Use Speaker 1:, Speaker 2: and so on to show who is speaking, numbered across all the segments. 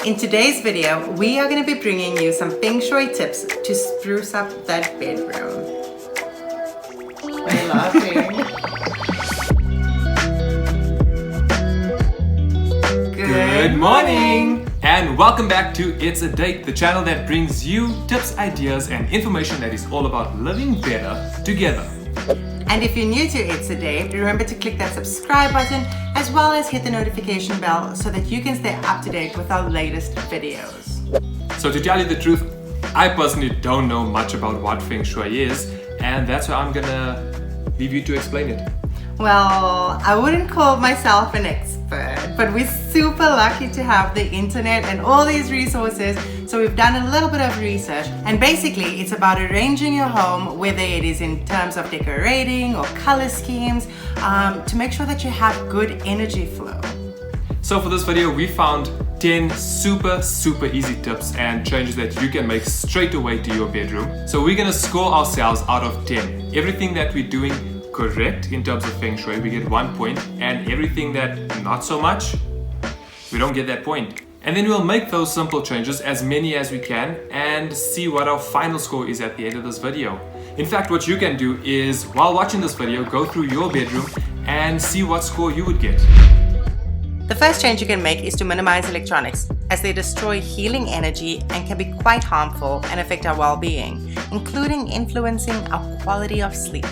Speaker 1: In today's video, we are going to be bringing you some Feng Shui tips to spruce up that bedroom. Why are you laughing?
Speaker 2: Good morning! And welcome back to It's a Date, the channel that brings you tips, ideas, and information that is all about living better together.
Speaker 1: And if you're new to It's a Date, remember to click that subscribe button as well as hit the notification bell so that you can stay up to date with our latest videos.
Speaker 2: So to tell you the truth, I personally don't know much about what Feng Shui is, and that's why I'm gonna leave you to explain it.
Speaker 1: Well, I wouldn't call myself an expert, but we're super lucky to have the internet and all these resources. So we've done a little bit of research, and basically it's about arranging your home, whether it is in terms of decorating or color schemes, to make sure that you have good energy flow.
Speaker 2: So for this video, we found 10 super easy tips and changes that you can make straight away to your bedroom. So we're gonna score ourselves out of 10. Everything that we're doing correct in terms of Feng Shui, we get 1 point, and everything that not so much, we don't get that point. And then we'll make those simple changes, as many as we can, and see what our final score is at the end of this video. In fact, what you can do is, while watching this video, go through your bedroom and see what score you would get.
Speaker 1: The first change you can make is to minimize electronics, as they destroy healing energy and can be quite harmful and affect our well-being, including influencing our quality of sleep.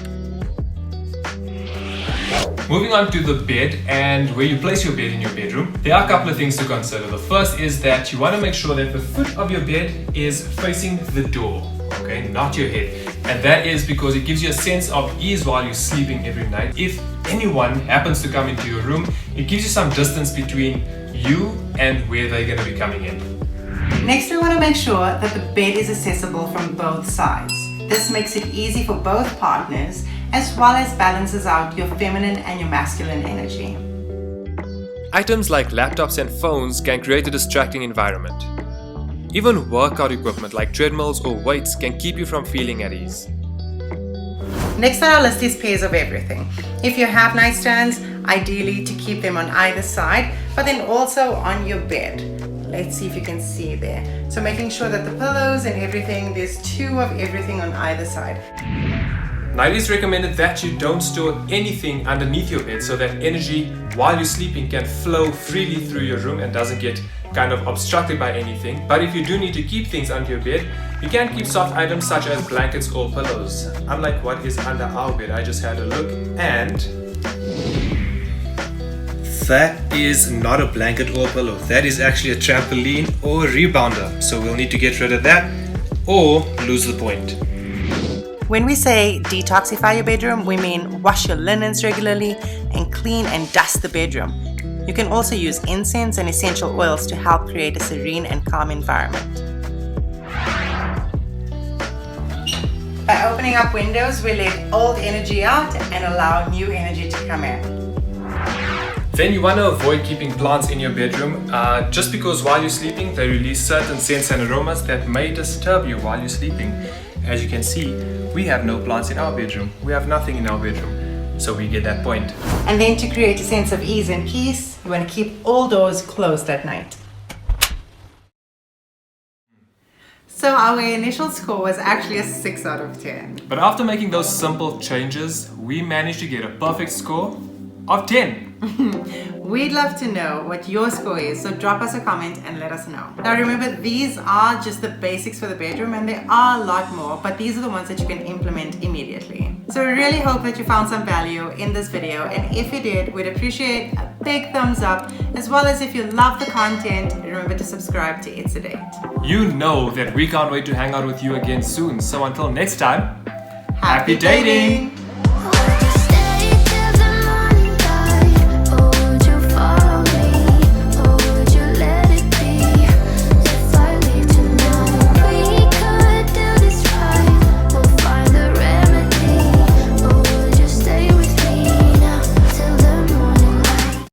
Speaker 2: Moving on to the bed and where you place your bed in your bedroom, there are a couple of things to consider. The first is that you want to make sure that the foot of your bed is facing the door, okay, not your head. And that is because it gives you a sense of ease while you're sleeping every night. If anyone happens to come into your room, it gives you some distance between you and where they're going to be coming in.
Speaker 1: Next, we want to make sure that the bed is accessible from both sides. This makes it easy for both partners, as well as balances out your feminine and your masculine energy.
Speaker 2: Items like laptops and phones can create a distracting environment. Even workout equipment like treadmills or weights can keep you from feeling at ease.
Speaker 1: Next on our list is pairs of everything. If you have nightstands, ideally to keep them on either side, but then also on your bed. Let's see if you can see there. So making sure that the pillows and everything, there's two of everything on either side.
Speaker 2: Now it is recommended that you don't store anything underneath your bed so that energy while you're sleeping can flow freely through your room and doesn't get kind of obstructed by anything. But if you do need to keep things under your bed, you can keep soft items such as blankets or pillows. Unlike what is under our bed, I just had a look, and that is not a blanket or a pillow. That is actually a trampoline or a rebounder. So we'll need to get rid of that or lose the point.
Speaker 1: When we say detoxify your bedroom, we mean wash your linens regularly and clean and dust the bedroom. You can also use incense and essential oils to help create a serene and calm environment. By opening up windows, we let old energy out and allow new energy to come in.
Speaker 2: Then you want to avoid keeping plants in your bedroom just because while you're sleeping they release certain scents and aromas that may disturb you while you're sleeping. As you can see, we have no plants in our bedroom. We have nothing in our bedroom, so we get that point.
Speaker 1: And then to create a sense of ease and peace, we want to keep all doors closed at night. So our initial score was actually a 6 out of 10.
Speaker 2: But after making those simple changes, we managed to get a perfect score of 10.
Speaker 1: We'd love to know what your score is, so drop us a comment and let us know. Now remember, these are just the basics for the bedroom, and there are a lot more, but these are the ones that you can implement immediately. So we really hope that you found some value in this video, and if you did, we'd appreciate a big thumbs up, as well as if you love the content, remember to subscribe to It's a Date.
Speaker 2: You know that we can't wait to hang out with you again soon, so until next time, happy dating!